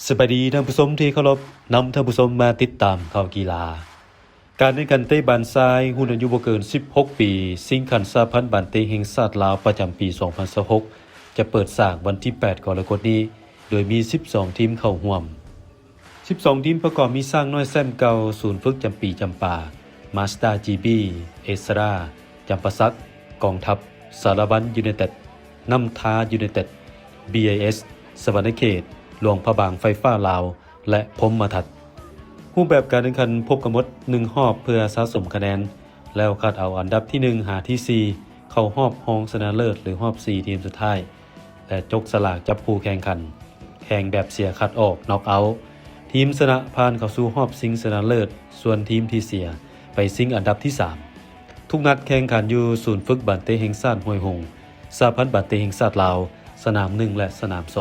สวัสดีท่านผู้ชมที่เคารพนำท่านผู้ชมมาติดตามข่าวกีฬาการแข่งขันเตะบานทรายรุ่นอายุบ่เกิน16ปีชิงขันสหพันธ์บานเตะแห่งชาติลาวประจำปี2026จะเปิดฉากวันที่8กรกฎาคมนี้โดยมี12ทีมเข้าร่วม12ทีมประกอบมีสร้างน้อยแซมเก่าศูนย์ฝึกจำปีจำปามาสเตอร์จีบีเอสราจำปาสักกองทัพสารวัตรยูไนเต็ดน้ำทายูไนเต็ด BIS สวรรณเขตหลวงพระบางไฟฟ้าลาวและพรหมทัศน์รูปแบบการแข่งขันพบกันหมด1รอบเพื่อสะสมคะแนนแล้วคัดเอาอันดับที่1หาที่4เข้ารอบรองชนะเลิศหรือรอบ4ทีมสุดท้ายและจกสลากจับผู้แข่งขันแข่งแบบเสียคัดออกน็อกเอาท์ทีมชนะผ่านเข้าสู่รอบชิงชนะเลิศส่วนทีมที่เสียไปชิงอันดับที่3ทุกนัดแข่งขันอยู่ศูนย์ฝึกบานเตะแห่งชาติห้วยหงส์สหพันธ์บานเตะแห่งชาติลาวสนาม1และสนาม2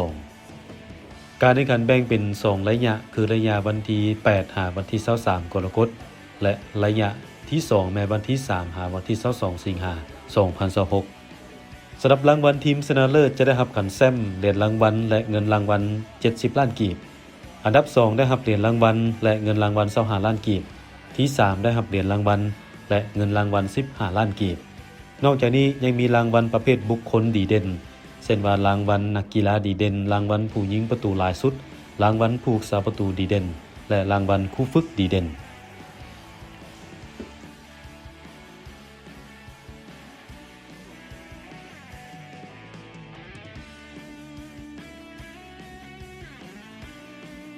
การแข่งขันแบ่งเป็น2ระยะคือระยะวันที่8หาวันที่23กรกฎาคมและระยะที่2แม้วันที่3หาวันที่22สิงหาคม2026สำหรับรางวัลทีมชนะเลิศจะได้รับขันแซมเหรียญรางวัลและเงินรางวัล70ล้านกีบอันดับ2ได้รับเหรียญรางวัลและเงินรางวัล25ล้านกีบที่3ได้รับเหรียญรางวัลและเงินรางวัล15ล้านกีบนอกจากนี้ยังมีรางวัลประเภทบุคคลดีเด่นเช่นว่ารางวัลนักกีฬาดีเด่นรางวัลผู้ยิงประตูหลายสุดรางวัลผู้รักษาประตูดีเด่นและรางวัลคู่ฝึกดีเด่น